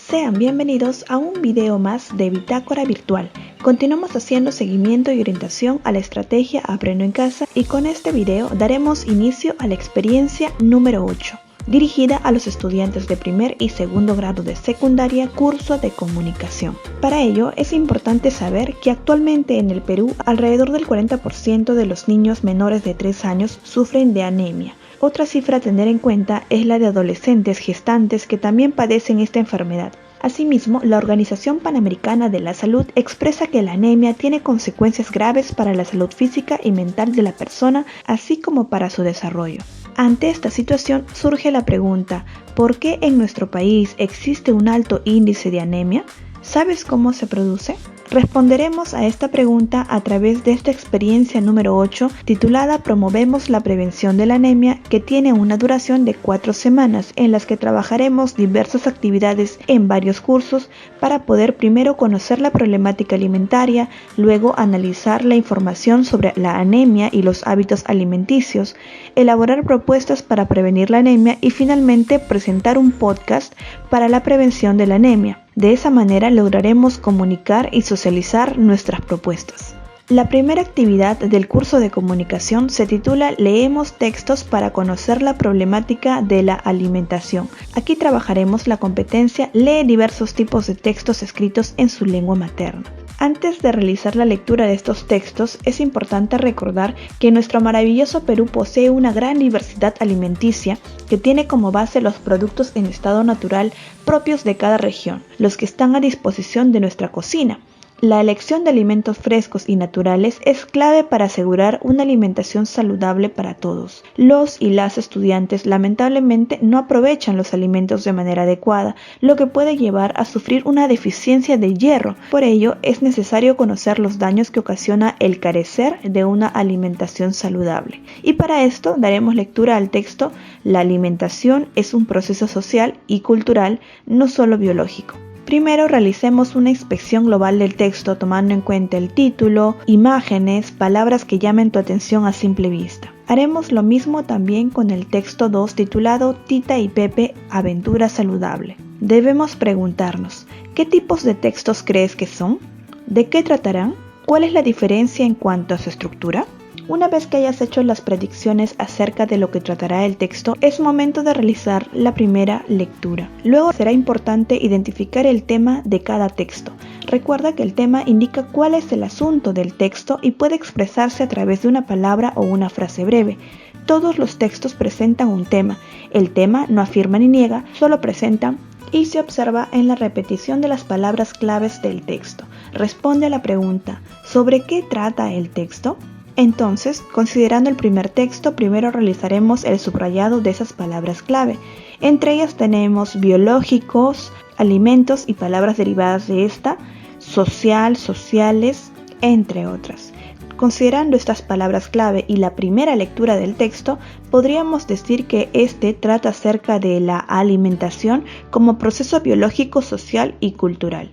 Sean bienvenidos a un video más de Bitácora Virtual. Continuamos haciendo seguimiento y orientación a la estrategia Aprendo en Casa y con este video daremos inicio a la experiencia número 8, dirigida a los estudiantes de primer y segundo grado de secundaria, curso de comunicación. Para ello es importante saber que actualmente en el Perú alrededor del 40% de los niños menores de 3 años sufren de anemia. Otra cifra a tener en cuenta es la de adolescentes gestantes que también padecen esta enfermedad. Asimismo, la Organización Panamericana de la Salud expresa que la anemia tiene consecuencias graves para la salud física y mental de la persona, así como para su desarrollo. Ante esta situación surge la pregunta, ¿por qué en nuestro país existe un alto índice de anemia? ¿Sabes cómo se produce? Responderemos a esta pregunta a través de esta experiencia número 8 titulada Promovemos la prevención de la anemia, que tiene una duración de 4 semanas en las que trabajaremos diversas actividades en varios cursos para poder primero conocer la problemática alimentaria, luego analizar la información sobre la anemia y los hábitos alimenticios, elaborar propuestas para prevenir la anemia y finalmente presentar un podcast para la prevención de la anemia. De esa manera lograremos comunicar y socializar nuestras propuestas. La primera actividad del curso de comunicación se titula Leemos textos para conocer la problemática de la alimentación. Aquí trabajaremos la competencia Lee diversos tipos de textos escritos en su lengua materna. Antes de realizar la lectura de estos textos, es importante recordar que nuestro maravilloso Perú posee una gran diversidad alimenticia que tiene como base los productos en estado natural propios de cada región, los que están a disposición de nuestra cocina. La elección de alimentos frescos y naturales es clave para asegurar una alimentación saludable para todos. Los y las estudiantes lamentablemente no aprovechan los alimentos de manera adecuada, lo que puede llevar a sufrir una deficiencia de hierro. Por ello, es necesario conocer los daños que ocasiona el carecer de una alimentación saludable. Y para esto daremos lectura al texto La alimentación es un proceso social y cultural, no solo biológico. Primero realicemos una inspección global del texto tomando en cuenta el título, imágenes, palabras que llamen tu atención a simple vista. Haremos lo mismo también con el texto 2 titulado Tita y Pepe, aventura saludable. Debemos preguntarnos, ¿qué tipos de textos crees que son? ¿De qué tratarán? ¿Cuál es la diferencia en cuanto a su estructura? Una vez que hayas hecho las predicciones acerca de lo que tratará el texto, es momento de realizar la primera lectura. Luego será importante identificar el tema de cada texto. Recuerda que el tema indica cuál es el asunto del texto y puede expresarse a través de una palabra o una frase breve. Todos los textos presentan un tema. El tema no afirma ni niega, solo presenta y se observa en la repetición de las palabras claves del texto. Responde a la pregunta, ¿sobre qué trata el texto? Entonces, considerando el primer texto, primero realizaremos el subrayado de esas palabras clave. Entre ellas tenemos biológicos, alimentos y palabras derivadas de esta, social, sociales, entre otras. Considerando estas palabras clave y la primera lectura del texto, podríamos decir que este trata acerca de la alimentación como proceso biológico, social y cultural.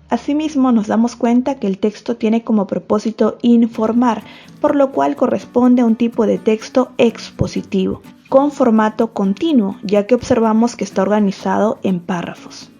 Asimismo, nos damos cuenta que el texto tiene como propósito informar, por lo cual corresponde a un tipo de texto expositivo, con formato continuo, ya que observamos que está organizado en párrafos.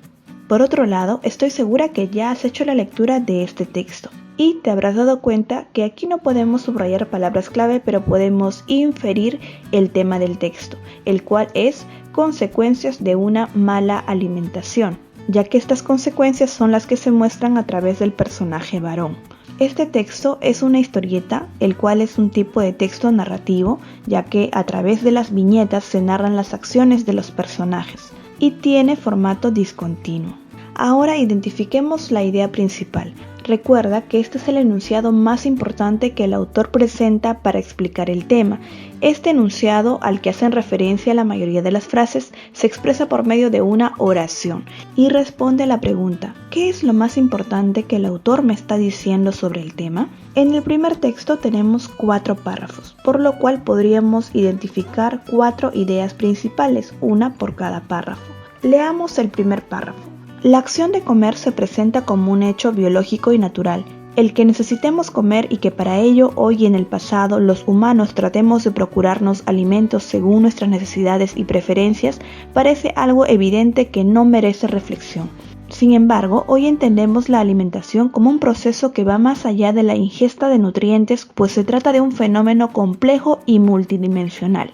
Por otro lado, estoy segura que ya has hecho la lectura de este texto y te habrás dado cuenta que aquí no podemos subrayar palabras clave, pero podemos inferir el tema del texto, el cual es consecuencias de una mala alimentación, ya que estas consecuencias son las que se muestran a través del personaje varón. Este texto es una historieta, el cual es un tipo de texto narrativo, ya que a través de las viñetas se narran las acciones de los personajes, y tiene formato discontinuo. Ahora identifiquemos la idea principal. Recuerda que este es el enunciado más importante que el autor presenta para explicar el tema. Este enunciado, al que hacen referencia la mayoría de las frases, se expresa por medio de una oración y responde a la pregunta, ¿qué es lo más importante que el autor me está diciendo sobre el tema? En el primer texto tenemos 4 párrafos, por lo cual podríamos identificar 4 ideas principales, una por cada párrafo. Leamos el primer párrafo. La acción de comer se presenta como un hecho biológico y natural. El que necesitemos comer y que para ello hoy y en el pasado los humanos tratemos de procurarnos alimentos según nuestras necesidades y preferencias parece algo evidente que no merece reflexión. Sin embargo, hoy entendemos la alimentación como un proceso que va más allá de la ingesta de nutrientes, pues se trata de un fenómeno complejo y multidimensional.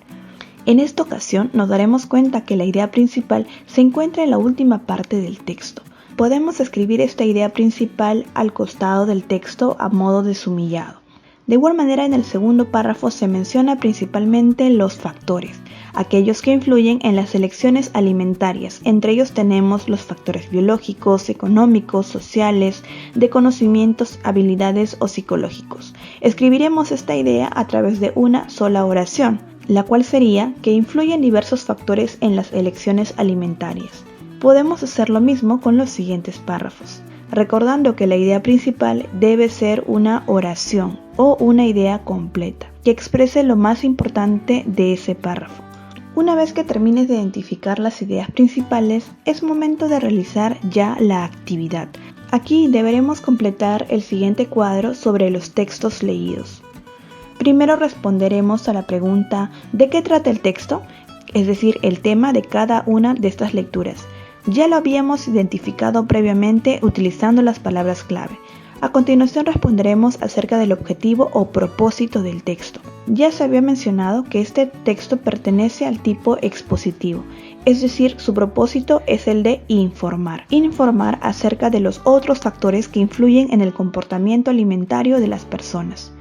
En esta ocasión nos daremos cuenta que la idea principal se encuentra en la última parte del texto. Podemos escribir esta idea principal al costado del texto a modo de sumillado. De igual manera, en el segundo párrafo se menciona principalmente los factores, aquellos que influyen en las elecciones alimentarias. Entre ellos tenemos los factores biológicos, económicos, sociales, de conocimientos, habilidades o psicológicos. Escribiremos esta idea a través de una sola oración, la cual sería que influyen diversos factores en las elecciones alimentarias. Podemos hacer lo mismo con los siguientes párrafos, recordando que la idea principal debe ser una oración o una idea completa, que exprese lo más importante de ese párrafo. Una vez que termines de identificar las ideas principales, es momento de realizar ya la actividad. Aquí deberemos completar el siguiente cuadro sobre los textos leídos. Primero responderemos a la pregunta ¿de qué trata el texto? Es decir, el tema de cada una de estas lecturas. Ya lo habíamos identificado previamente utilizando las palabras clave. A continuación responderemos acerca del objetivo o propósito del texto. Ya se había mencionado que este texto pertenece al tipo expositivo, es decir, su propósito es el de informar. Informar acerca de los otros factores que influyen en el comportamiento alimentario de las personas.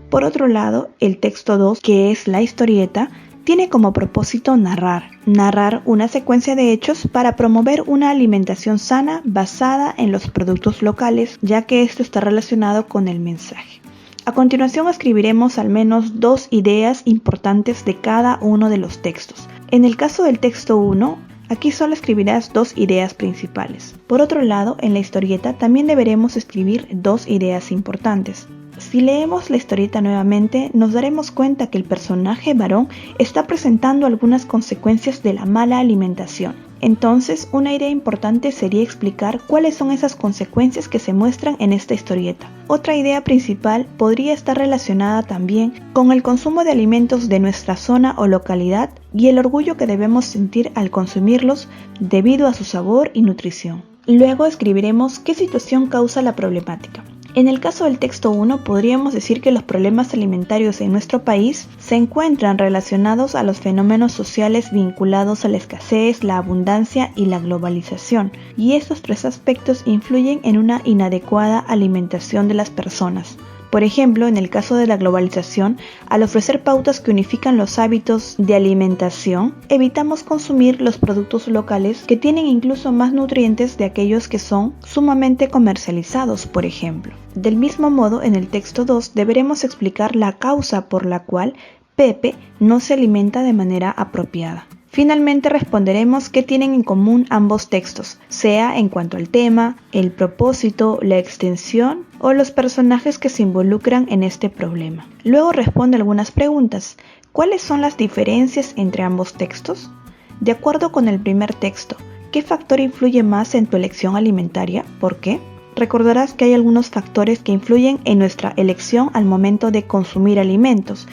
Por otro lado, el texto 2, que es la historieta, tiene como propósito narrar una secuencia de hechos para promover una alimentación sana basada en los productos locales, ya que esto está relacionado con el mensaje. A continuación escribiremos al menos 2 ideas importantes de cada uno de los textos. En el caso del texto 1, aquí solo escribirás 2 ideas principales. Por otro lado, en la historieta también deberemos escribir 2 ideas importantes. Si leemos la historieta nuevamente, nos daremos cuenta que el personaje varón está presentando algunas consecuencias de la mala alimentación. Entonces, una idea importante sería explicar cuáles son esas consecuencias que se muestran en esta historieta. Otra idea principal podría estar relacionada también con el consumo de alimentos de nuestra zona o localidad y el orgullo que debemos sentir al consumirlos debido a su sabor y nutrición. Luego escribiremos qué situación causa la problemática. En el caso del texto 1, podríamos decir que los problemas alimentarios en nuestro país se encuentran relacionados a los fenómenos sociales vinculados a la escasez, la abundancia y la globalización, y estos 3 aspectos influyen en una inadecuada alimentación de las personas. Por ejemplo, en el caso de la globalización, al ofrecer pautas que unifican los hábitos de alimentación, evitamos consumir los productos locales que tienen incluso más nutrientes de aquellos que son sumamente comercializados, por ejemplo. Del mismo modo, en el texto 2 deberemos explicar la causa por la cual Pepe no se alimenta de manera apropiada. Finalmente responderemos qué tienen en común ambos textos, sea en cuanto al tema, el propósito, la extensión o los personajes que se involucran en este problema. Luego responde algunas preguntas. ¿Cuáles son las diferencias entre ambos textos? De acuerdo con el primer texto, ¿qué factor influye más en tu elección alimentaria? ¿Por qué? Recordarás que hay algunos factores que influyen en nuestra elección al momento de consumir alimentos.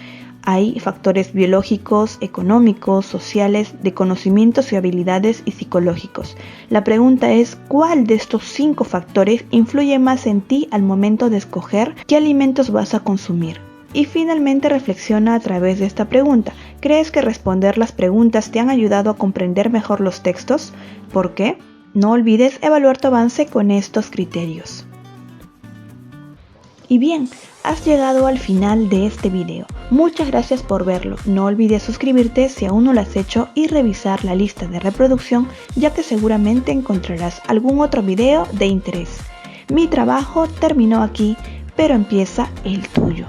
Hay factores biológicos, económicos, sociales, de conocimientos y habilidades y psicológicos. La pregunta es, ¿cuál de estos 5 factores influye más en ti al momento de escoger qué alimentos vas a consumir? Y finalmente reflexiona a través de esta pregunta. ¿Crees que responder las preguntas te han ayudado a comprender mejor los textos? ¿Por qué? No olvides evaluar tu avance con estos criterios. Y bien, has llegado al final de este video. Muchas gracias por verlo. No olvides suscribirte si aún no lo has hecho y revisar la lista de reproducción, ya que seguramente encontrarás algún otro video de interés. Mi trabajo terminó aquí, pero empieza el tuyo.